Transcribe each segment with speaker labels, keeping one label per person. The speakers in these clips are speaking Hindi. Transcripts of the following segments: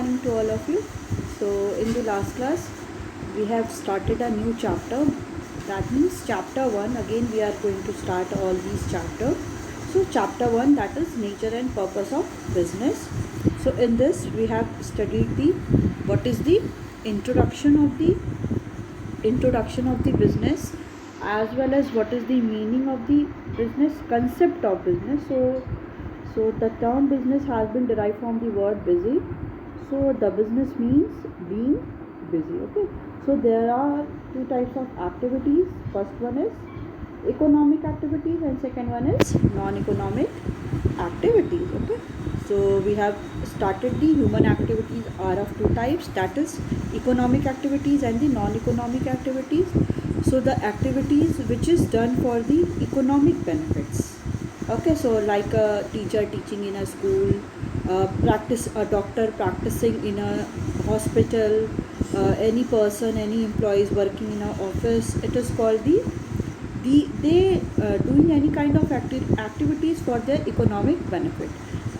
Speaker 1: morning to all of you. So in the last class we have started a new chapter. That means chapter 1. Again we are going to start all these chapters. So chapter 1, that is nature and purpose of business. So in this we have studied what is the introduction of the business, as well as what is the meaning of the business, concept of business. So the term business has been derived from the word busy. So the business means being busy. Okay. So there are two types of activities. First one is economic activities and second one is non-economic activities. Okay. So we have started the human activities are of two types, that is economic activities and the non-economic activities. So the activities which is done for the economic benefits. Okay, so like a teacher teaching in a school, a doctor practicing in a hospital, any person, any employees working in an office, it is called they doing any kind of activities for their economic benefit.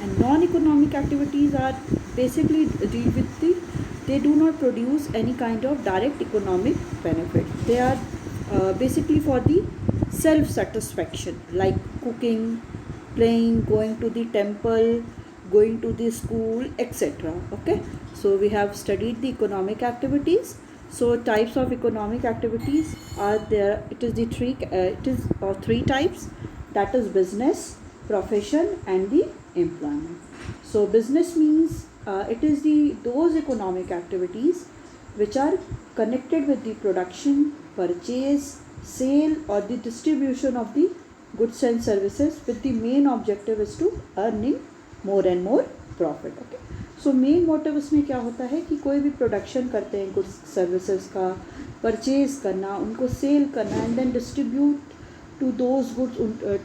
Speaker 1: And non-economic activities are basically deal with they do not produce any kind of direct economic benefit. They are basically for the self-satisfaction, like cooking, playing, going to the temple, going to the school, etc. Okay, so we have studied the economic activities. So types of economic activities are there. It is three types, that is business, profession and the employment. So business means it is those economic activities which are connected with the production, purchase, sale or the distribution of the goods and services, with the main objective is to earning more and more profit. Okay, so main motive इसमें क्या होता है कि कोई भी प्रोडक्शन करते हैं गुड्स सर्विसेज का, परचेज करना, उनको सेल करना and then distribute to those goods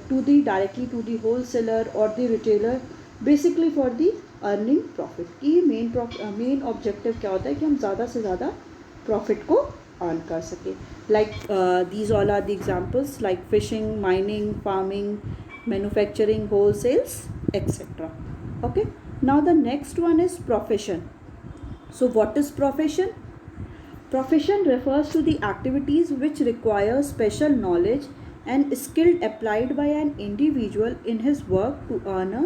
Speaker 1: to the directly to the wholesaler और the retailer, basically for the earning profit. की मेन ऑब्जेक्टिव क्या होता है कि हम ज़्यादा से ज़्यादा प्रॉफिट को अर्न कर सकें। Like these all are the examples, like fishing, mining, farming, manufacturing, wholesales etcetera. Okay, now the next one is profession. So what is profession? Profession refers to the activities which require special knowledge and skill applied by an individual in his work to earn a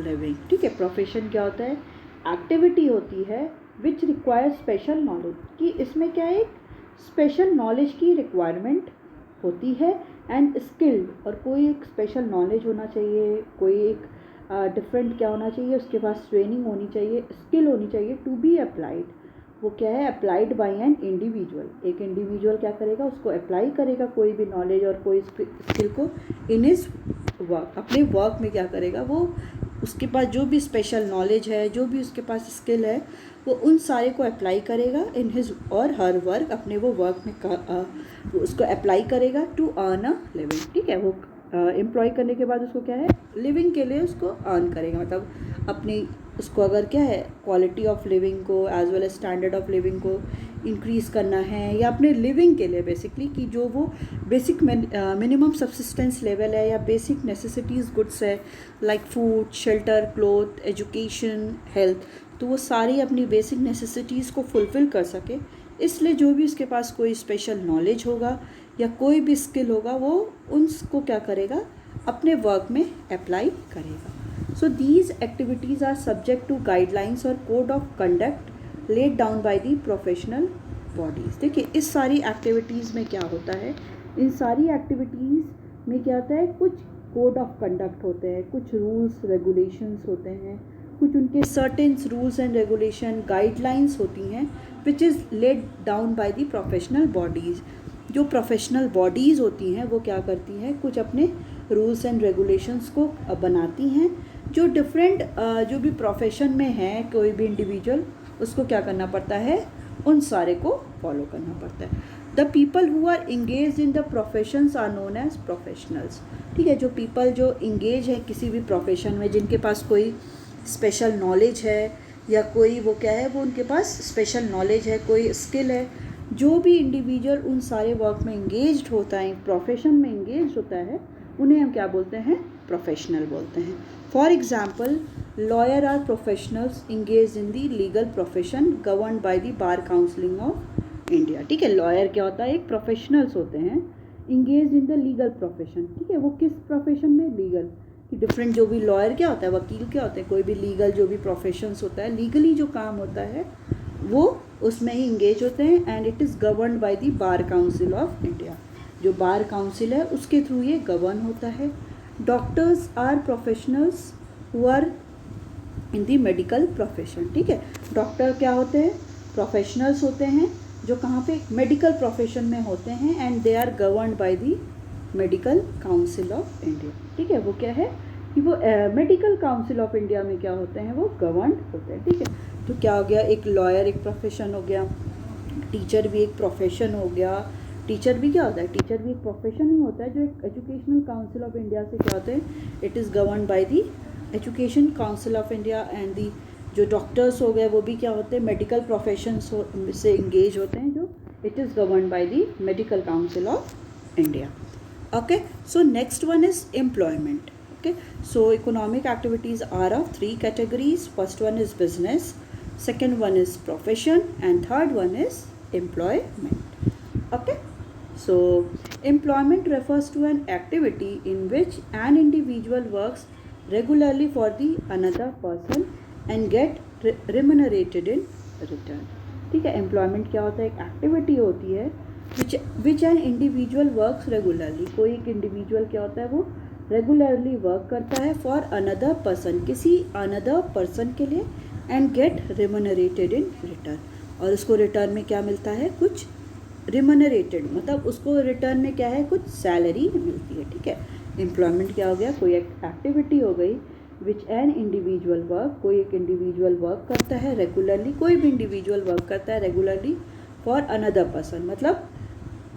Speaker 1: living. ठीक है, profession क्या होता है? Activity होती है which requires special knowledge, कि इसमें क्या है, special knowledge की requirement होती है and skill, और कोई एक special knowledge होना चाहिए, कोई एक डिफरेंट क्या होना चाहिए, उसके पास ट्रेनिंग होनी चाहिए, स्किल होनी चाहिए टू बी अप्लाइड। वो क्या है, अप्लाइड बाय एन इंडिविजुअल। एक इंडिविजुअल क्या करेगा, उसको अप्लाई करेगा कोई भी नॉलेज और कोई स्किल को इन हिज वर्क, अपने वर्क में क्या करेगा, वो उसके पास जो भी स्पेशल नॉलेज है, जो भी उसके पास स्किल है, वो उन सारे को अप्लाई करेगा इन हिज और हर वर्क, अपने वो वर्क में उसको अप्लाई करेगा टू अर्न अ लिविंग। ठीक है, वो एम्प्लॉय करने के बाद उसको क्या है, लिविंग के लिए उसको अर्न करेगा, मतलब अपनी उसको अगर क्या है क्वालिटी ऑफ लिविंग को as well as standard of living को इंक्रीज़ करना है, या अपने लिविंग के लिए बेसिकली कि जो वो बेसिक मिनिमम सब्सिस्टेंस लेवल है या बेसिक नेसेसिटीज़ गुड्स है, like food, shelter, cloth, education, health, तो वो सारी अपनी बेसिक नेसेसिटीज़ को फुलफ़िल कर सके। इसलिए जो भी उसके पास कोई स्पेशल नॉलेज होगा या कोई भी स्किल होगा, वो उनको क्या करेगा, अपने वर्क में अप्लाई करेगा। So these activities are subject to guidelines और code of conduct laid down by the professional bodies. देखिए, इस सारी एक्टिविटीज़ में क्या होता है, इन सारी एक्टिविटीज़ में क्या होता है, कुछ कोड ऑफ कंडक्ट होते हैं, कुछ रूल्स रेगुलेशंस होते हैं, कुछ उनके certain rules and regulation guidelines होती हैं which is lead down by the professional bodies. जो प्रोफेशनल बॉडीज़ होती हैं वो क्या करती हैं, कुछ अपने रूल्स एंड रेगुलेशंस को बनाती हैं, जो डिफरेंट जो भी प्रोफेशन में है कोई भी इंडिविजुअल, उसको क्या करना पड़ता है, उन सारे को फॉलो करना पड़ता है। The people who are engage in the professions are known as professionals. ठीक है, जो पीपल जो इंगेज है किसी भी प्रोफेशन में, जिनके पास कोई स्पेशल नॉलेज है या कोई वो क्या है, वो उनके पास स्पेशल नॉलेज है, कोई स्किल है, जो भी इंडिविजुअल उन सारे वर्क में इंगेज्ड होता है, प्रोफेशन में इंगेज होता है, उन्हें हम क्या बोलते हैं, प्रोफेशनल बोलते हैं। For example, lawyer are professionals engage in the legal profession govern by the bar counselling of India. ठीक है, लॉयर क्या होता है, एक प्रोफेशनल्स होते हैं engage in the legal profession. ठीक है, वो किस प्रोफेशन में, लीगल कि डिफरेंट, जो भी लॉयर क्या होता है, वकील क्या होते हैं, कोई भी लीगल जो भी प्रोफेशंस होता है, लीगली जो काम होता है वो उसमें ही इंगेज होते हैं। And it is governed bye the bar council of India, जो बार काउंसिल है उसके थ्रू ये गवर्न होता है। Doctors are professionals who are in the medical profession. ठीक है, डॉक्टर क्या होते हैं, प्रोफेशनल्स होते हैं जो कहाँ पे, मेडिकल प्रोफेशन में होते हैं। And they are governed by the medical council of India. ठीक है, वो क्या है कि वो मेडिकल काउंसिल ऑफ इंडिया में क्या होते हैं, वो गवर्नड होते हैं। ठीक है, तो क्या हो गया, एक लॉयर एक प्रोफेशन हो गया, टीचर भी एक प्रोफेशन हो गया। टीचर भी क्या होता है, टीचर भी एक प्रोफेशन ही होता है जो एक एजुकेशनल काउंसिल ऑफ इंडिया से क्या होते हैं, it is governed by the education council of India. And the जो डॉक्टर्स हो गए वो भी क्या होते हैं, मेडिकल प्रोफेशन से इंगेज होते हैं, जो it is governed by the medical council of India. Okay, so next one is employment. Okay, so economic activities are of three categories. First one is business, second one is profession, and third one is employment. Okay, so employment refers to an activity in which an individual works regularly for the another person and get remunerated in return. ठीक है, एम्प्लॉयमेंट क्या होता है, एक एक्टिविटी होती है विच एन इंडिविजुअल वर्क्स रेगुलरली, कोई एक इंडिविजुअल क्या होता है, वो रेगुलरली वर्क करता है फॉर अनदर पर्सन, किसी अनदर पर्सन के लिए, एंड गेट रिमनरेटेड इन रिटर्न, और उसको रिटर्न में क्या मिलता है, कुछ रिमनरेटेड, मतलब उसको रिटर्न में क्या है, कुछ सैलरी मिलती है। ठीक है, एम्प्लॉयमेंट क्या हो गया, कोई एक एक्टिविटी हो गई विच एन इंडिविजुअल वर्क, कोई एक इंडिविजुअल वर्क करता है रेगुलरली, कोई भी इंडिविजुअल वर्क करता है रेगुलरली फॉर अनदर पर्सन, मतलब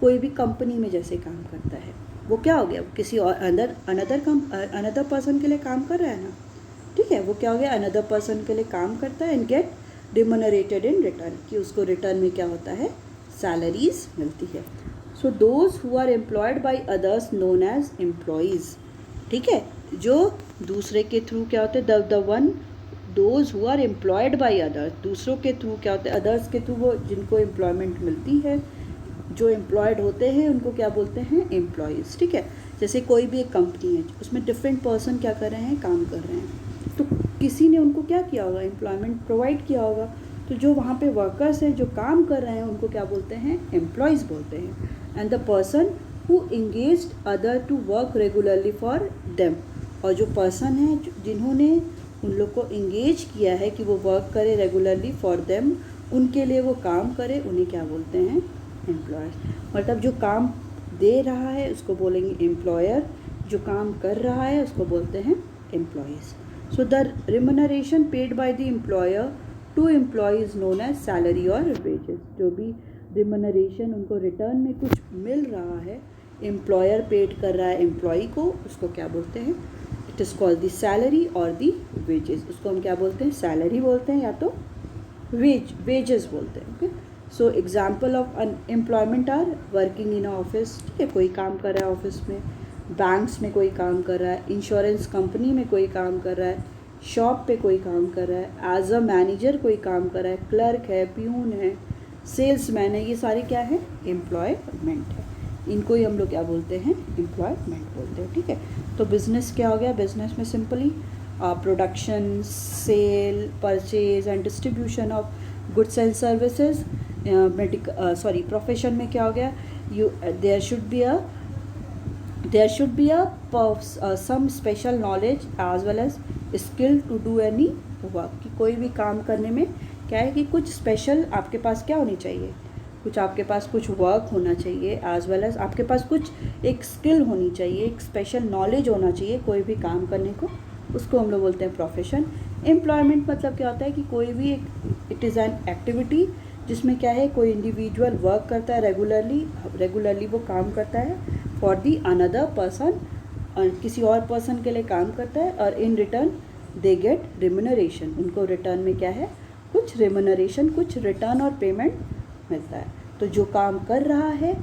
Speaker 1: कोई भी कंपनी में जैसे काम करता है, वो क्या हो गया, किसी और अनदर पर्सन के लिए काम कर रहा है ना। ठीक है, वो क्या हो गया, अनदर पर्सन के लिए काम करता है एंड गेट रिमनरेटेड इन रिटर्न, कि उसको रिटर्न में क्या होता है, सैलरीज मिलती है। So those who are employed by others known as employees. ठीक है, जो दूसरे के थ्रू क्या होते हैं, the one those who are employed by others, दूसरों के थ्रू क्या होते हैं, अदर्स के थ्रू वो जिनको एम्प्लॉयमेंट मिलती है, जो एम्प्लॉयड होते हैं उनको क्या बोलते हैं, एम्प्लॉयज़। ठीक है, जैसे कोई भी एक कंपनी है उसमें डिफरेंट पर्सन क्या कर रहे हैं, काम कर रहे हैं, तो किसी ने उनको क्या किया होगा, एम्प्लॉयमेंट प्रोवाइड किया होगा, तो जो वहाँ पे वर्कर्स हैं जो काम कर रहे हैं उनको क्या बोलते हैं, एम्प्लॉयज़ बोलते हैं। And the person who engaged other to work regularly for them, और जो पर्सन है जिन्होंने उन लोग को इंगेज किया है कि वो वर्क करे रेगुलरली फॉर देम, उनके लिए वो काम करे, उन्हें क्या बोलते हैं, एम्प्लॉयर्स। मतलब जो काम दे रहा है उसको बोलेंगे एम्प्लॉयर, जो काम कर रहा है उसको बोलते हैं employees. So the remuneration paid by the employer to employees known as salary और वेजेस, जो भी रिमनरेशन उनको रिटर्न में कुछ मिल रहा है, एम्प्लॉयर पेड कर रहा है एम्प्लॉय को, उसको क्या बोलते हैं, it is called the salary और द वेजेस। उसको हम क्या बोलते हैं, सैलरी बोलते हैं या तो वेजेस बोलते हैं। Okay, so example of employment are working in office. ठीक है, कोई काम कर रहा है ऑफिस में, बैंक्स में कोई काम कर रहा है, इंश्योरेंस कंपनी में कोई काम कर रहा है, शॉप पे कोई काम कर रहा है, एज अ मैनेजर कोई काम कर रहा है, क्लर्क है, प्यून है, सेल्समैन है, ये सारे क्या है, एम्प्लॉयमेंट है। इनको ही हम लोग क्या बोलते हैं, एम्प्लॉयमेंट बोलते हैं। ठीक है, तो बिज़नेस क्या हो गया, बिज़नेस में simply production, sale, purchase and distribution of goods and services. Profession में क्या हो गया, there should be some special knowledge as well as skill to do any work, कि कोई भी काम करने में क्या है कि कुछ स्पेशल आपके पास क्या होनी चाहिए, कुछ आपके पास कुछ वर्क होना चाहिए, एज वेल एज आपके पास कुछ एक स्किल होनी चाहिए, एक स्पेशल नॉलेज होना चाहिए कोई भी काम करने को, उसको हम लोग बोलते हैं प्रोफेशन। एम्प्लॉयमेंट मतलब क्या होता है कि कोई भी एक, इट इज़ एन एक्टिविटी जिसमें क्या है, कोई इंडिविजुअल वर्क करता है रेगुलरली वो काम करता है फॉर दी अनदर पर्सन, किसी और पर्सन के लिए काम करता है, और in return they get remuneration, उनको रिटर्न में क्या है, कुछ रिम्यूनरेशन, कुछ रिटर्न और पेमेंट मिलता है। तो जो काम कर रहा है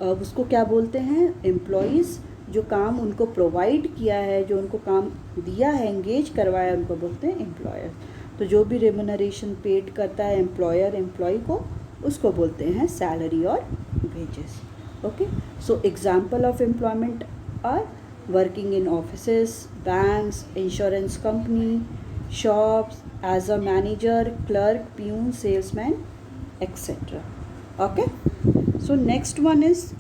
Speaker 1: उसको क्या बोलते हैं, एम्प्लॉयज़, जो काम उनको प्रोवाइड किया है, जो उनको काम दिया है, एंगेज करवाया, उनको बोलते हैं एम्प्लॉयर। तो जो भी रेमुनरेशन पेड करता है एम्प्लॉयर एम्प्लॉय को, उसको बोलते हैं सैलरी और wages. Okay, so example of employment are working in offices, banks, insurance company, shops, as a manager, clerk, peon, salesman, etc. Okay, so next one is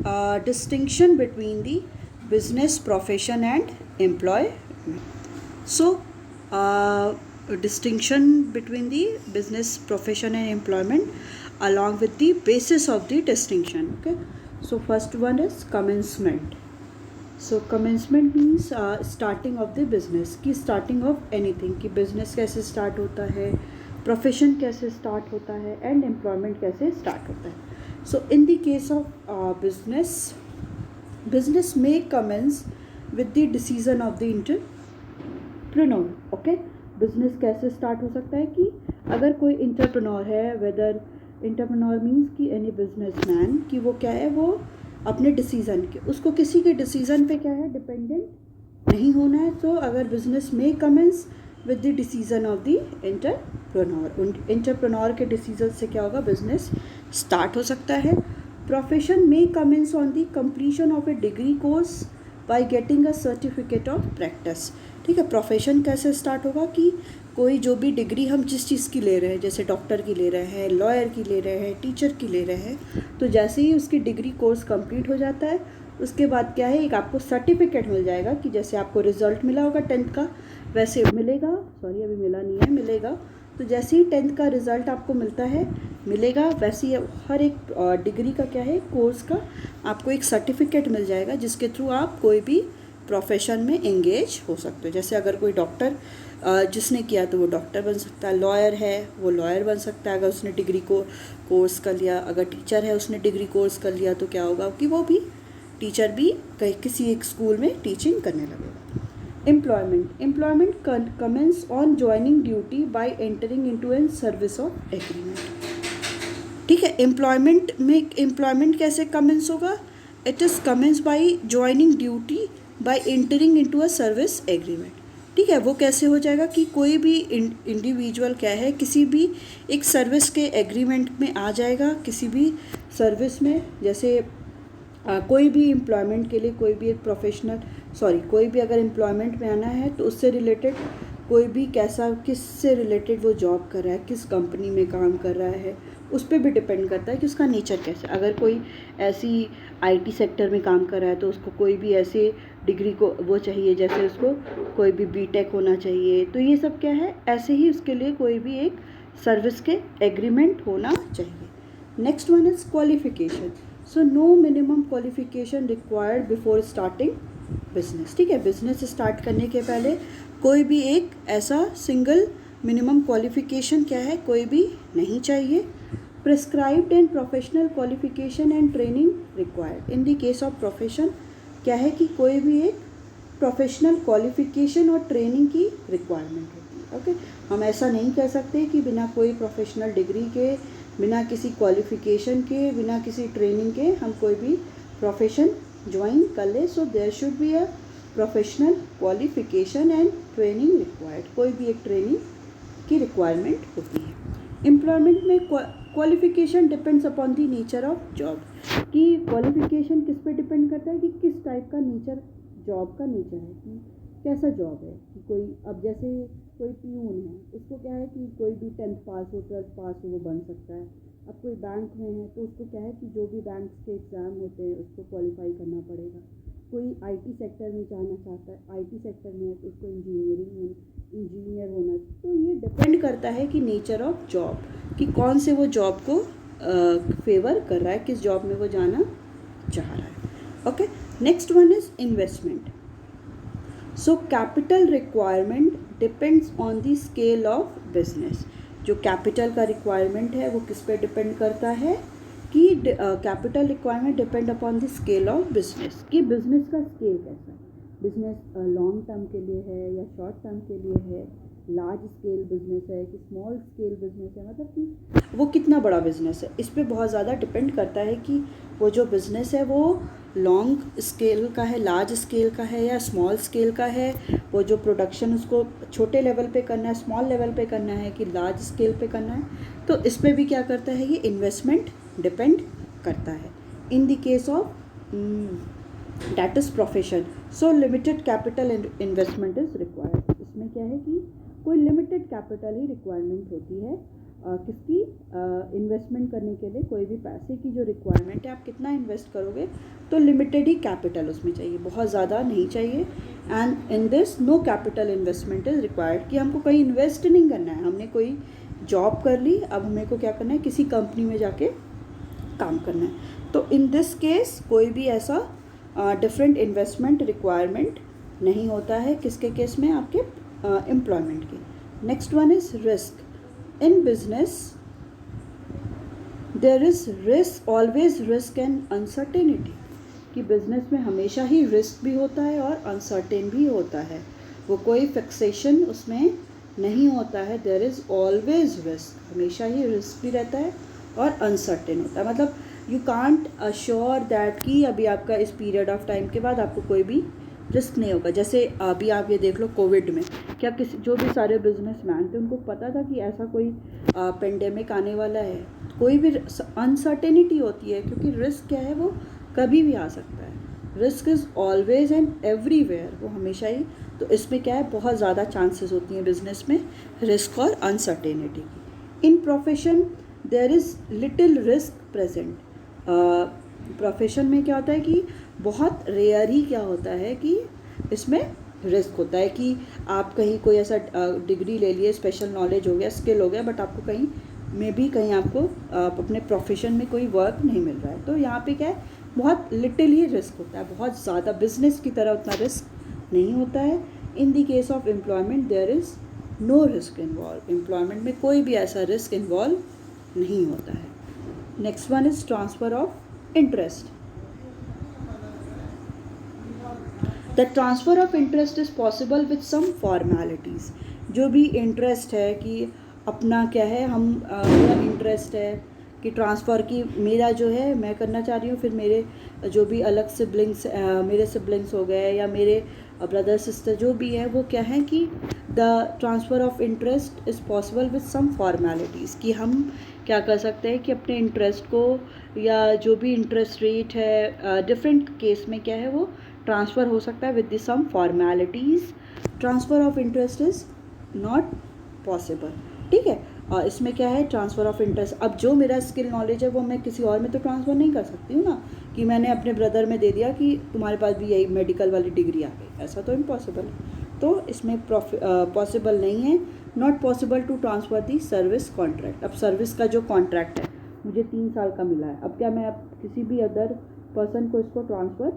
Speaker 1: distinction between the business profession and employment. So distinction between the business profession and employment along with the basis of the distinction. Okay, so first one is commencement. So commencement means starting of the business, कि starting of anything, कि business कैसे start होता है, profession कैसे start होता है, and employment कैसे start होता है. So in the case of business may commence with the decision of the entrepreneur. Okay, business कैसे start हो सकता है कि अगर कोई entrepreneur है, whether entrepreneur means कि any businessman, कि वो क्या है, वो अपने डिसीज़न के, उसको किसी के डिसीज़न पे क्या है, डिपेंडेंट नहीं होना है. तो अगर बिजनेस में commence with the decision of the entrepreneur के डिसीज़न से क्या होगा, बिजनेस स्टार्ट हो सकता है. प्रोफेशन में commence on the completion of a degree course by getting a certificate of practice. ठीक है, प्रोफेशन कैसे स्टार्ट होगा कि कोई जो भी डिग्री हम जिस चीज़ की ले रहे हैं, जैसे डॉक्टर की ले रहे हैं, लॉयर की ले रहे हैं, टीचर की ले रहे हैं, तो जैसे ही उसकी डिग्री कोर्स कंप्लीट हो जाता है, उसके बाद क्या है, एक आपको सर्टिफिकेट मिल जाएगा कि जैसे आपको रिजल्ट मिला होगा 10th का, वैसे मिलेगा, सॉरी अभी मिला नहीं है, मिलेगा. तो जैसे ही 10th का रिज़ल्ट आपको मिलेगा, वैसे ही हर एक डिग्री का क्या है, कोर्स का आपको एक सर्टिफिकेट मिल जाएगा, जिसके थ्रू आप कोई भी प्रोफेशन में एंगेज हो सकते हो. जैसे अगर कोई डॉक्टर जिसने किया तो वो डॉक्टर बन सकता है, लॉयर है वो लॉयर बन सकता है अगर उसने डिग्री को कोर्स कर लिया, अगर टीचर है उसने डिग्री कोर्स कर लिया, तो क्या होगा कि वो भी टीचर भी किसी एक स्कूल में टीचिंग करने लगेगा. Employment commence on joining duty by entering into an service of agreement. ठीक है, एम्प्लॉयमेंट कैसे कमेंस होगा, it is commence by joining duty by entering into a service agreement. ठीक है, वो कैसे हो जाएगा कि कोई भी इंडिविजुअल क्या है, किसी भी एक सर्विस के एग्रीमेंट में आ जाएगा, किसी भी सर्विस में. जैसे कोई भी एम्प्लॉयमेंट के लिए कोई भी एक कोई भी अगर एम्प्लॉयमेंट में आना है, तो उससे रिलेटेड कोई भी किससे रिलेटेड वो जॉब कर रहा है, किस कंपनी में काम कर रहा है, उस पर भी डिपेंड करता है कि उसका नेचर कैसा. अगर कोई ऐसी आईटी सेक्टर में काम कर रहा है, तो उसको कोई भी ऐसे डिग्री को वो चाहिए, जैसे उसको कोई भी बीटेक होना चाहिए. तो ये सब क्या है, ऐसे ही उसके लिए कोई भी एक सर्विस के एग्रीमेंट होना चाहिए. Next one is qualification. So no minimum qualification required before starting business. ठीक है, बिजनेस स्टार्ट करने के पहले कोई भी एक ऐसा सिंगल मिनिमम क्वालिफिकेशन क्या है, कोई भी नहीं चाहिए. Prescribed and professional qualification and training required. In the case of profession क्या है कि कोई भी एक प्रोफेशनल क्वालिफिकेशन और ट्रेनिंग की रिक्वायरमेंट होती है. ओके, हम ऐसा नहीं कह सकते कि बिना कोई प्रोफेशनल डिग्री के, बिना किसी क्वालिफिकेशन के, बिना किसी ट्रेनिंग के हम कोई भी प्रोफेशन ज्वाइन कर ले. So there should be a professional qualification and training required. कोई भी एक ट्रेनिंग की रिक्वायरमेंट होती है. एम्प्लॉयमेंट में qualification depends upon the nature of job. कि क्वालिफिकेशन किस पे डिपेंड करता है कि किस टाइप का नेचर जॉब का नेचर है, कि कैसा जॉब है. कि कोई अब जैसे कोई प्यून है, उसको क्या है कि कोई भी 10th पास हो, 12th पास हो, वो बन सकता है. अब कोई बैंक में है, तो उसको क्या है कि जो भी बैंक के एग्ज़ाम होते हैं उसको क्वालिफाई करना पड़ेगा. कोई आईटी सेक्टर में जाना चाहता है, आईटी सेक्टर में है, तो उसको इंजीनियर होना. तो ये डिपेंड करता है कि नेचर ऑफ जॉब, कि कौन से वो जॉब को फेवर कर रहा है, किस जॉब में वो जाना चाह रहा है. Okay, next one is investment. So capital requirement depends on the scale of business. जो कैपिटल का रिक्वायरमेंट है वो किस पे डिपेंड करता है कि capital requirement depend upon the scale of business, कि बिजनेस का स्केल कैसा है. बिजनेस लॉन्ग टर्म के लिए है या शॉर्ट टर्म के लिए है, लार्ज स्केल बिजनेस है कि स्मॉल स्केल बिजनेस है, मतलब कि वो कितना बड़ा बिजनेस है. इस पे बहुत ज़्यादा डिपेंड करता है कि वो जो बिज़नेस है वो लॉन्ग स्केल का है, लार्ज स्केल का है या स्मॉल स्केल का है, वो जो प्रोडक्शन उसको छोटे लेवल पे करना है, स्मॉल लेवल पे करना है कि लार्ज स्केल पे करना है, तो इस पे भी क्या करता है, ये इन्वेस्टमेंट डिपेंड करता है। In the case of that is profession, so limited capital investment is required. इसमें क्या है कि कोई लिमिटेड कैपिटल ही रिक्वायरमेंट होती है किसकी, इन्वेस्टमेंट करने के लिए कोई भी पैसे की जो रिक्वायरमेंट है, आप कितना इन्वेस्ट करोगे, तो लिमिटेड ही कैपिटल उसमें चाहिए, बहुत ज़्यादा नहीं चाहिए। And in this no capital investment is required, कि हमको कहीं इन्वेस्ट नहीं करना है, हमने कोई जॉब कर ली, अब हमें को क्या करना है, किसी कंपनी में जाके काम करना है। तो इन दिस केस कोई भी ऐसा डिफरेंट इन्वेस्टमेंट रिक्वायरमेंट नहीं होता है, किसके केस में, आपके एम्प्लॉयमेंट के। Next one is risk. In business there is risk, always risk and uncertainty, कि बिजनेस में हमेशा ही रिस्क भी होता है और अनसर्टेन भी होता है, वो कोई फिक्सेशन उसमें नहीं होता है। देयर इज़ ऑलवेज रिस्क, हमेशा ही रिस्क भी रहता है और अनसर्टेन होता है, मतलब यू कांट अश्योर दैट कि अभी आपका इस पीरियड ऑफ टाइम के बाद आपको कोई भी रिस्क नहीं होगा। जैसे अभी आप ये देख लो, कोविड में क्या किसी जो भी सारे बिजनेसमैन थे उनको पता था कि ऐसा कोई पेंडेमिक आने वाला है, कोई भी अनसर्टेनिटी होती है, क्योंकि रिस्क क्या है, वो कभी भी आ सकता है। Risk is always and everywhere, वो हमेशा ही, तो इसमें क्या है, बहुत ज़्यादा चांसेस होती हैं बिजनेस में रिस्क और अनसर्टेनिटी की। In profession there is little risk present, profession में क्या होता है कि बहुत रेयर ही क्या होता है कि इसमें रिस्क होता है, कि आप कहीं कोई ऐसा डिग्री ले लिए, स्पेशल नॉलेज हो गया, स्किल हो गया, बट आपको कहीं में भी कहीं आपको अपने प्रोफेशन में कोई वर्क नहीं मिल रहा है, तो यहाँ पे क्या है, बहुत लिटिल ही रिस्क होता है, बहुत ज़्यादा बिजनेस की तरह उतना रिस्क नहीं होता है। In the case of employment there is no risk involve, employment में कोई भी ऐसा रिस्क इन्वॉल्व नहीं होता है। Next one is transfer of interest. The transfer of interest is possible with some formalities, जो भी इंटरेस्ट है कि अपना क्या है, हम मेरा इंटरेस्ट है कि ट्रांसफ़र की, मेरा जो है मैं करना चाह रही हूँ, फिर मेरे जो भी अलग सिबलिंग्स, मेरे सिबलिंग्स हो गए या मेरे ब्रदर सिस्टर जो भी है, वो क्या है कि the transfer of interest is possible with some formalities, कि हम क्या कर सकते हैं कि अपने इंटरेस्ट को या जो भी इंटरेस्ट रेट है डिफरेंट केस में क्या है, वो ट्रांसफ़र हो सकता है with the some formalities. Transfer of interest is not possible, ठीक है। और इसमें क्या है, ट्रांसफ़र ऑफ इंटरेस्ट, अब जो मेरा स्किल नॉलेज है वो मैं किसी और में तो ट्रांसफ़र नहीं कर सकती हूँ ना, कि मैंने अपने ब्रदर में दे दिया कि तुम्हारे पास भी यही मेडिकल वाली डिग्री आ गई, ऐसा तो इम्पॉसिबल है, तो इसमें पॉसिबल नहीं है। Not possible to transfer the service contract, अब सर्विस का जो कॉन्ट्रैक्ट है मुझे 3 साल का मिला है, अब क्या मैं अब किसी भी अदर पर्सन को इसको ट्रांसफ़र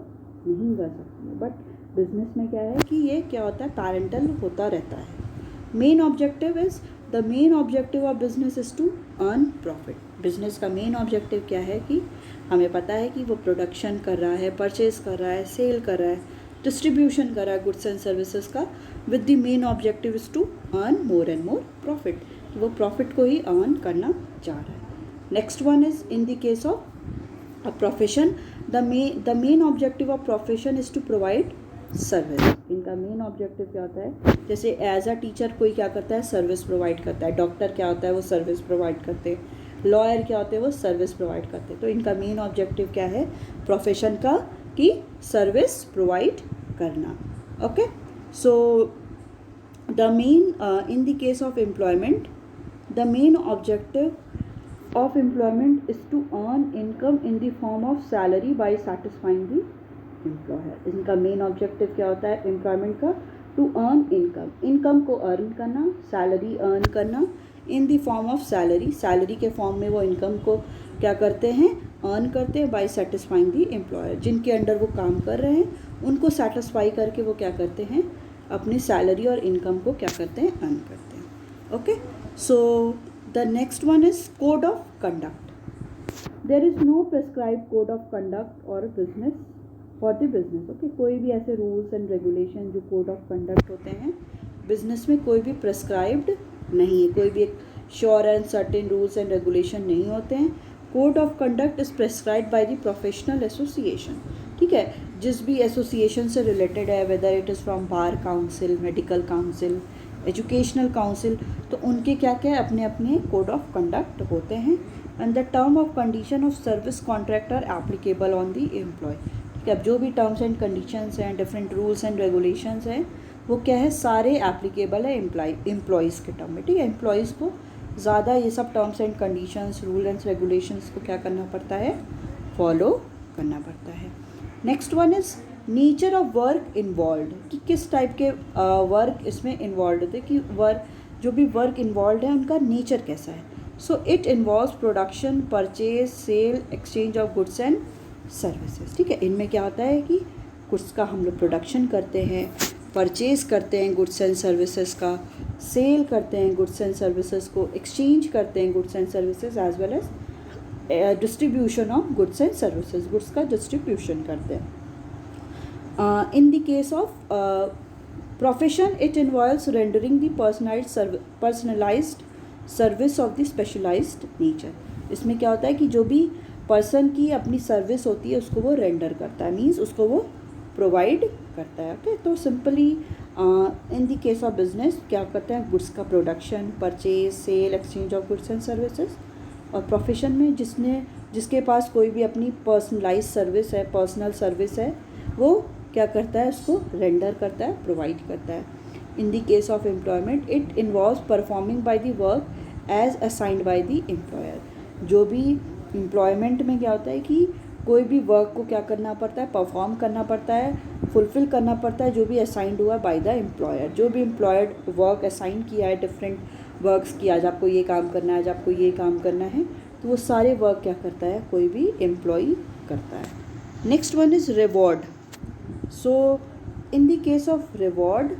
Speaker 1: नहीं कर सकती हूँ, बट बिजनेस में क्या है कि ये क्या होता है, पैरेंटल होता रहता है। Main objective is, the main objective of business is to earn profit. Business का मेन ऑब्जेक्टिव क्या है कि हमें पता है कि वो प्रोडक्शन कर रहा है, परचेज कर रहा है, सेल कर रहा है, डिस्ट्रीब्यूशन कर रहा है गुड्स एंड सर्विसेज का, with the main objective is to earn more and more profit, कि वो प्रॉफिट को ही अर्न करना चाह रहा है। Next one is in the case of a profession, the main objective of profession is to provide service. इनका मेन ऑब्जेक्टिव क्या होता है, जैसे एज अ टीचर कोई क्या करता है, सर्विस प्रोवाइड करता है, डॉक्टर क्या होता है, वो सर्विस प्रोवाइड करते हैं, लॉयर क्या होते हैं, वो सर्विस प्रोवाइड करते हैं। तो इनका मेन ऑब्जेक्टिव क्या है प्रोफेशन का, कि सर्विस प्रोवाइड करना। Okay, so the main in the case of employment, the main objective of employment is to earn income in the form of salary by satisfying the employer। इनका मेन ऑब्जेक्टिव क्या होता है एम्प्लॉयमेंट का, टू अर्न इनकम, इनकम को अर्न करना, सैलरी अर्न करना, in the form of salary, salary के फॉर्म में वो इनकम को क्या करते हैं, अर्न करते हैं, बाय सेटिस्फाइंग द एम्प्लॉयर, जिनके अंडर वो काम कर रहे हैं उनको सेटिस्फाई करके वो क्या करते हैं, अपनी सैलरी और इनकम को क्या करते हैं, अर्न करते हैं। Okay, so the next one is code of conduct. There is no prescribed code of conduct or business for the business. Okay, कोई भी ऐसे rules and regulation जो code of conduct होते हैं business में कोई भी prescribed नहीं है, कोई भी एक sure and certain rules and regulation नहीं होते हैं। Code of conduct is prescribe by the professional association, ठीक है, जिस भी एसोसिएशन से रिलेटेड है, whether it is from bar council, medical council, educational council, तो उनके क्या क्या अपने अपने कोड ऑफ कंडक्ट होते हैं. And the term of condition of service contract are applicable on the employ, ठीक है. अब जो भी टर्म्स एंड कंडीशंस हैं, डिफरेंट रूल्स एंड रेगुलेशंस हैं, वो क्या है, सारे एप्लीकेबल है एम्प्लॉयज़ के टर्म में, ठीक है. एम्प्लॉयज़ को ज़्यादा ये सब terms and conditions, rule and regulations को क्या करना पड़ता है, फॉलो करना पड़ता है. Next one is nature of work involve, कि किस टाइप के वर्क इसमें इन्वॉल्व होते हैं, कि वर्क जो भी वर्क इन्वॉल्व है उनका नेचर कैसा है. So it involves production, purchase, sale, exchange of goods and services, ठीक है. इनमें क्या होता है कि गुड्स का हम लोग प्रोडक्शन करते हैं, परचेज़ करते हैं गुड्स एंड सर्विसेज का, सेल करते हैं गुड्स एंड सर्विसेज को, एक्सचेंज करते हैं goods and services, as well as distribution of goods and services, goods का डिस्ट्रीब्यूशन करते हैं. In the case of profession it involves rendering the personalized service of the specialized nature. इसमें क्या होता है कि जो भी पर्सन की अपनी सर्विस होती है उसको वो रेंडर करता है, मीन्स उसको वो प्रोवाइड करता है. ओके, तो simply in the case of business क्या करते हैं, गुड्स का production, purchase, sale, exchange of goods and services. और प्रोफेशन में जिसके पास कोई भी अपनी पर्सनलाइज सर्विस है, पर्सनल सर्विस है, वो क्या करता है, उसको रेंडर करता है, प्रोवाइड करता है. In the case of employment it involves performing by the work as assigned by the employer. जो भी एम्प्लॉयमेंट में क्या होता है कि कोई भी वर्क को क्या करना पड़ता है, परफॉर्म करना पड़ता है, फुलफ़िल करना पड़ता है, जो भी असाइंड हुआ बाय द एम्प्लॉयर. जो भी एम्प्लॉयड वर्क असाइन किया है, डिफरेंट वर्क्स की, आज आपको ये काम करना है, आज आपको ये काम करना है, तो वो सारे वर्क क्या करता है, कोई भी एम्प्लॉई करता है. Next one is reward. So in the case of reward,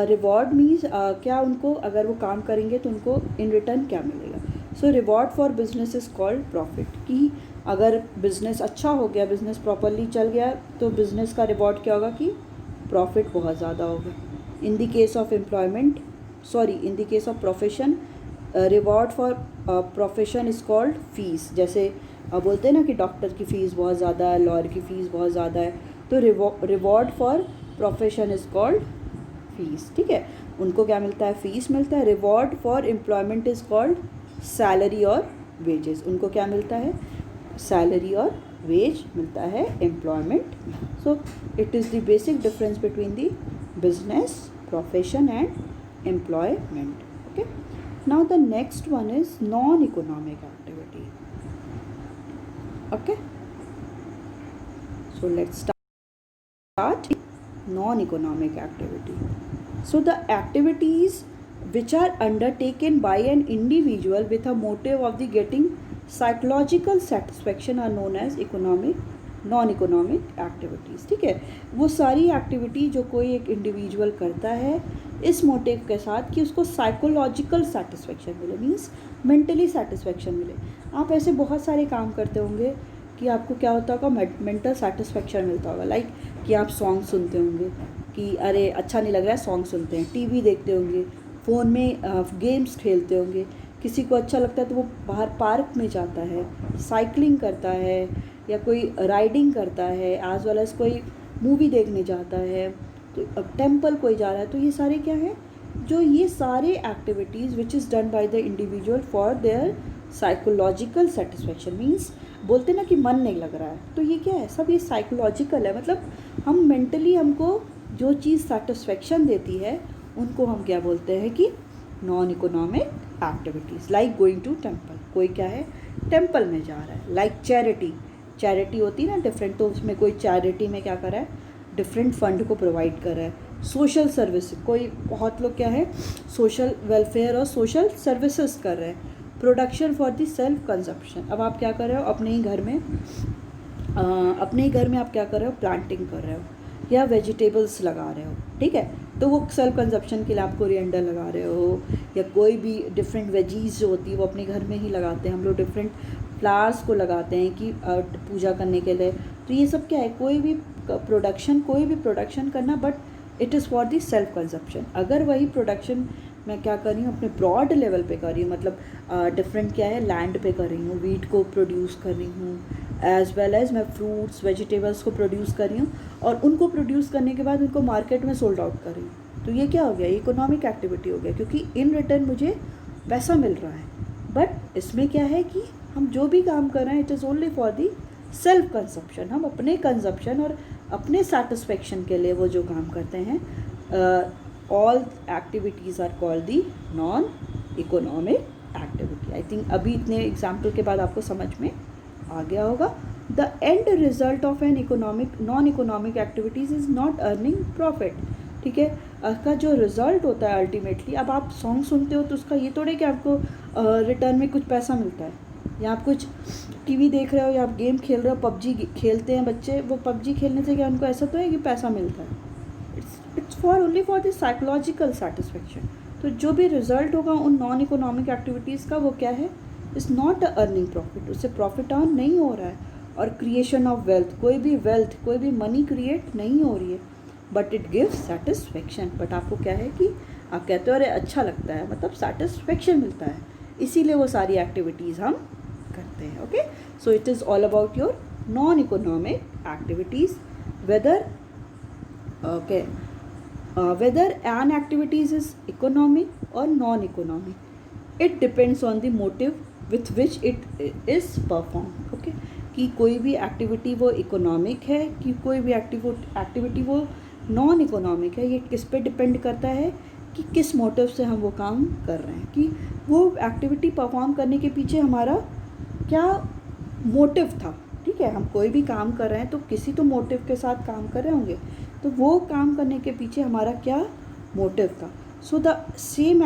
Speaker 1: reward means क्या उनको, अगर वो काम करेंगे तो उनको इन रिटर्न क्या मिलेगा. So reward for business is called profit, कि अगर बिज़नेस अच्छा हो गया, बिज़नेस प्रॉपरली चल गया, तो बिज़नेस का रिवॉर्ड क्या होगा कि प्रॉफिट बहुत ज़्यादा होगा. इन the case of employment, in the case of profession, reward for profession is called fees. जैसे बोलते हैं ना कि डॉक्टर की फ़ीस बहुत ज़्यादा है, लॉयर की फ़ीस बहुत ज़्यादा है, तो reward for profession is called fees, ठीक है. उनको क्या मिलता है, फीस मिलता है. Reward for employment is called salary और वेजेस. उनको क्या मिलता है, सैलरी और वेज मिलता है employment. So it is the basic difference between the business, profession and employment. Okay, now the next one is non economic activity. Okay, so let's start non-economic activity. So the activities which are undertaken by an individual with a motive of the getting psychological satisfaction are known as non-economic activities. ठीक है, वो सारी एक्टिविटी जो कोई एक इंडिविजुअल करता है इस मोटिव के साथ कि उसको साइकोलॉजिकल सेटिस्फेक्शन मिले, मीन्स मेंटली सेटिस्फेक्शन मिले. आप ऐसे बहुत सारे काम करते होंगे कि आपको क्या होता होगा, मेंटल सेटिस्फेक्शन मिलता होगा. लाइक कि आप सॉन्ग सुनते होंगे कि अरे अच्छा नहीं लग रहा है, सॉन्ग सुनते हैं, टीवी देखते होंगे, फ़ोन में गेम्स खेलते होंगे. किसी को अच्छा लगता है तो वो बाहर पार्क में जाता है, साइकिलिंग करता है, या कोई राइडिंग करता है, एज वेल एज कोई मूवी देखने जाता है, तो टेम्पल कोई जा रहा है. तो ये सारे क्या है, जो ये सारे activities which is done by the individual for their psychological satisfaction, means बोलते ना कि मन नहीं लग रहा है, तो ये क्या है, सब ये साइकोलॉजिकल है. मतलब हम मेंटली हमको जो चीज़ सेटिस्फेक्शन देती है उनको हम क्या बोलते हैं कि non economic activities. Like going to temple, कोई क्या है टेम्पल में जा रहा है. लाइक चैरिटी होती है ना डिफरेंट, तो उसमें कोई चैरिटी में क्या कर रहा है, डिफरेंट फंड को प्रोवाइड कर रहा है. सोशल सर्विस, कोई बहुत लोग क्या है सोशल वेलफेयर और सोशल सर्विसेज कर रहे हैं. Production for the self consumption, अब आप क्या कर रहे हो अपने ही घर में आप क्या कर रहे हो, प्लांटिंग कर रहे हो या वेजिटेबल्स लगा रहे हो. ठीक है, तो वो सेल्फ कंजप्शन के लिए आप कोरिएंडर लगा रहे हो, या कोई भी डिफरेंट वेजीज जो होती है वो अपने घर में ही लगाते हैं. हम लोग डिफरेंट फ्लावर्स को लगाते हैं कि पूजा करने के लिए. तो ये सब क्या है, कोई भी प्रोडक्शन करना, but it is for the self consumption. अगर वही प्रोडक्शन मैं क्या कर रही हूँ, अपने ब्रॉड लेवल पे कर रही हूँ, मतलब डिफरेंट क्या है, लैंड पे कर रही हूँ, वीट को प्रोड्यूस कर रही हूँ, एज वेल एज मैं फ्रूट्स वेजिटेबल्स को प्रोड्यूस कर रही हूँ, और उनको प्रोड्यूस करने के बाद उनको मार्केट में सोल्ड आउट कर रही हूँ। तो ये क्या हो गया, इकोनॉमिक एक्टिविटी हो गया, क्योंकि इन रिटर्न मुझे पैसा मिल रहा है। बट इसमें क्या है कि हम जो भी काम कर रहे हैं, it is only for the self consumption, हम अपने कंजप्शन और अपने सेटिस्फेक्शन के लिए वो जो काम करते हैं। All activities are called the non economic activity. I think अभी इतने एग्जाम्पल के बाद आपको समझ में आ गया होगा। The end result of an economic non economic activities is not earning profit. ठीक है, उसका जो रिज़ल्ट होता है अल्टीमेटली, अब आप सॉन्ग सुनते हो तो उसका ये थोड़े कि आपको रिटर्न में कुछ पैसा मिलता है, या आप कुछ टीवी देख रहे हो या आप गेम खेल रहे हो, पबजी खेलते हैं बच्चे, वो पबजी खेलने से क्या उनको ऐसा तो है कि पैसा मिलता है? It's for only for the psychological satisfaction. तो जो भी रिजल्ट होगा उन नॉन इकोनॉमिक एक्टिविटीज़ का, वो क्या है, इज़ नॉट अर्निंग प्रॉफिट, उससे प्रॉफिट अर्न नहीं हो रहा है। और क्रिएशन ऑफ वेल्थ, कोई भी वेल्थ, कोई भी मनी क्रिएट नहीं हो रही है, but it gives satisfaction. But आपको क्या है कि आप कहते हो अरे अच्छा लगता है, मतलब सेटिस्फेक्शन मिलता है, इसीलिए वो सारी एक्टिविटीज़ हम करते हैं। Okay, so it is all about your non economic activities, whether whether an activities is economic or non-economic, it depends on the motive with which it is performed. Okay, कि कोई भी एक्टिविटी वो इकोनॉमिक है कि कोई भी एक्टिविटी वो नॉन इकोनॉमिक है, ये किस पे डिपेंड करता है कि किस मोटिव से हम वो काम कर रहे हैं, कि वो एक्टिविटी परफॉर्म करने के पीछे हमारा क्या मोटिव था। ठीक है, हम कोई भी काम कर रहे हैं तो किसी तो मोटिव के साथ काम कर रहे होंगे, तो वो काम करने के पीछे हमारा क्या मोटिव था। So the same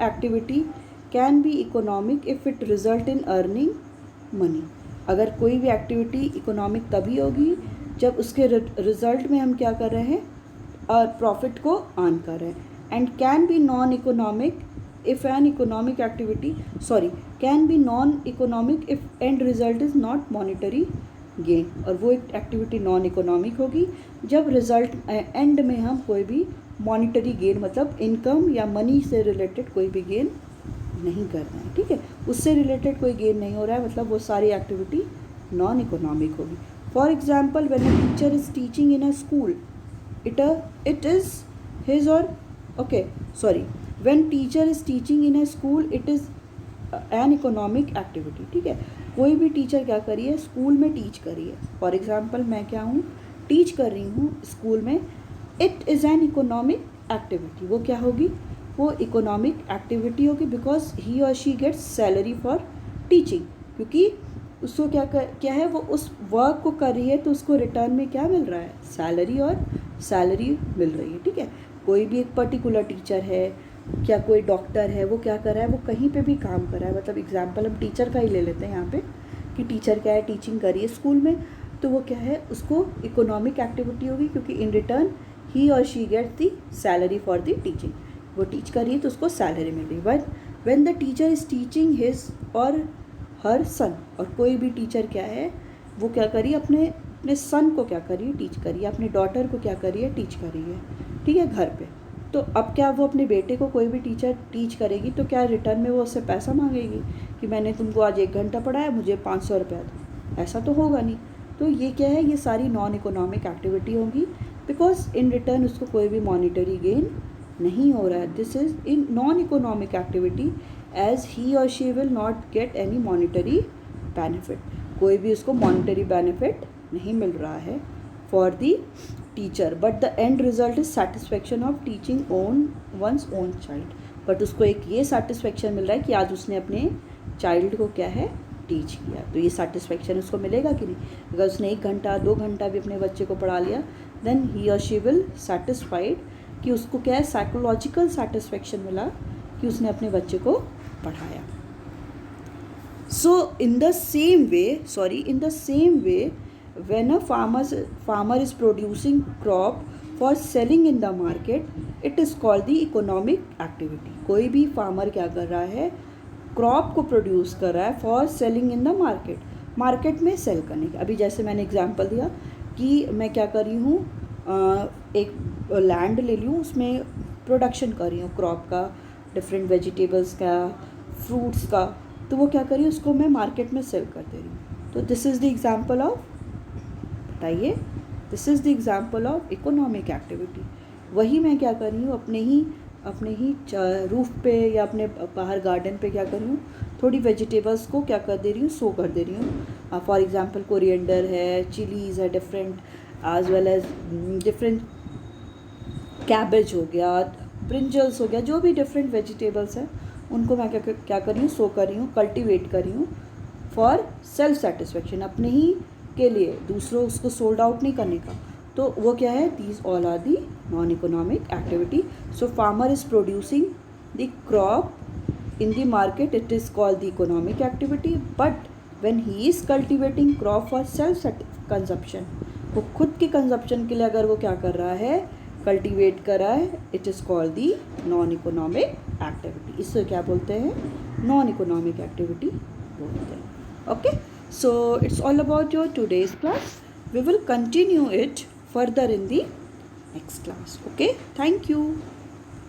Speaker 1: activity can be economic if it result in earning money. अगर कोई भी एक्टिविटी इकोनॉमिक तभी होगी जब उसके रिजल्ट में हम क्या कर रहे हैं, और प्रॉफिट को अर्न कर रहे हैं। And can be non economic if N economic activity can be non economic if and result is not monetary gain. और वो एक एक्टिविटी नॉन इकोनॉमिक होगी जब रिजल्ट एंड में हम कोई भी मॉनिटरी गेन, मतलब इनकम या मनी से रिलेटेड कोई भी गेन नहीं कर रहे हैं। ठीक है, उससे रिलेटेड कोई गेन नहीं हो रहा है, मतलब वो सारी एक्टिविटी नॉन इकोनॉमिक होगी। For example, when a teacher is teaching in a school, it is his or when teacher is teaching in a school, it is an economic activity। ठीक है, कोई भी टीचर क्या करी है, स्कूल में टीच करी है। फॉर एग्जाम्पल मैं क्या हूँ, टीच कर रही हूँ स्कूल में, it is an economic activity. वो क्या होगी, वो इकोनॉमिक एक्टिविटी होगी, बिकॉज ही और she gets salary for teaching, क्योंकि उसको क्या है, वो उस वर्क को कर रही है तो उसको रिटर्न में क्या मिल रहा है, सैलरी, और सैलरी मिल रही है। ठीक है, कोई भी एक पर्टिकुलर टीचर है, क्या कोई डॉक्टर है, वो क्या कर रहा है, वो कहीं पे भी काम कर रहा है। मतलब एग्जांपल हम टीचर का ही ले लेते हैं यहाँ पे, कि टीचर क्या है, टीचिंग करिए स्कूल में, तो वो क्या है, उसको इकोनॉमिक एक्टिविटी होगी, क्योंकि इन रिटर्न ही और she get the salary for the teaching. वो टीच करिए तो उसको सैलरी मिल रही। But when the teacher is teaching his और हर सन, और कोई भी टीचर क्या है, वो क्या करिए, अपने सन को क्या करिए, टीच करिए, अपने डॉटर को क्या करिए, टीच करिए। ठीक है, घर पे। तो अब क्या वो अपने बेटे को कोई भी टीचर टीच करेगी तो क्या रिटर्न में वो उससे पैसा मांगेगी कि मैंने तुमको आज 1 घंटा पढ़ाया, मुझे 500 रुपया दो? ऐसा तो होगा नहीं। तो ये क्या है, ये सारी नॉन इकोनॉमिक एक्टिविटी होंगी, बिकॉज इन रिटर्न उसको कोई भी मॉनिटरी गेन नहीं हो रहा है। This is in non economic activity, as he और she will not get any monetary benefit. कोई भी उसको मॉनिटरी बेनिफिट नहीं मिल रहा है for the teacher, but the end result is satisfaction of teaching once own child. But उसको एक ये सेटिस्फेक्शन मिल रहा है कि आज उसने अपने चाइल्ड को क्या है, टीच किया। तो ये सेटिस्फेक्शन उसको मिलेगा कि नहीं? अगर उसने 1 घंटा 2 घंटा भी अपने बच्चे को पढ़ा लिया, देन ही और शी विल सेटिस्फाइड कि उसको क्या है, साइकोलॉजिकल सेटिस्फेक्शन मिला कि उसने अपने बच्चे को पढ़ाया। So in the same way, when a farmer is producing crop for selling in the market, it is called the economic activity। कोई भी फार्मर क्या कर रहा है, क्रॉप को प्रोड्यूस कर रहा है for selling in the market में सेल करने का। अभी जैसे मैंने एग्जांपल दिया कि मैं क्या कर रही हूँ, एक लैंड ले लूँ, उसमें प्रोडक्शन कर रही हूँ क्रॉप का, डिफरेंट वेजिटेबल्स का, फ्रूट्स का, तो वो क्या कर रही हूँ, उसको मैं मार्केट में सेल कर दे रही हूँ। तो this is the example of, बताइए, this is the example of economic activity. वही मैं क्या कर रही हूँ, अपने ही रूफ पे या अपने बाहर गार्डन पे क्या कर रही हूँ, थोड़ी वेजिटेबल्स को क्या कर दे रही हूँ, सो कर दे रही हूँ। फॉर एग्जांपल कोरिएंडर है, चिलीज़ है different, as well as different cabbage हो गया, ब्रिंजल्स हो गया, जो भी डिफरेंट वेजिटेबल्स हैं उनको मैं क्या कर रही हूँ, सो कर रही हूँ, कल्टिवेट कर रही हूँ फॉर सेल्फ सेटिस्फेक्शन, अपने ही के लिए, दूसरों उसको सोल्ड आउट नहीं करने का। तो वो क्या है, these all are the non economic activity. So farmer is producing the crop in the market, it is called the economic activity, but when he is cultivating crop for self consumption, वो खुद के कंजप्शन के लिए अगर वो क्या कर रहा है, कल्टीवेट कर रहा है, it is called the non economic activity. इससे क्या बोलते हैं, नॉन इकोनॉमिक एक्टिविटी बोलते हैं। Okay, so it's all about your today's class, we will continue it further in the next class. Okay, thank you.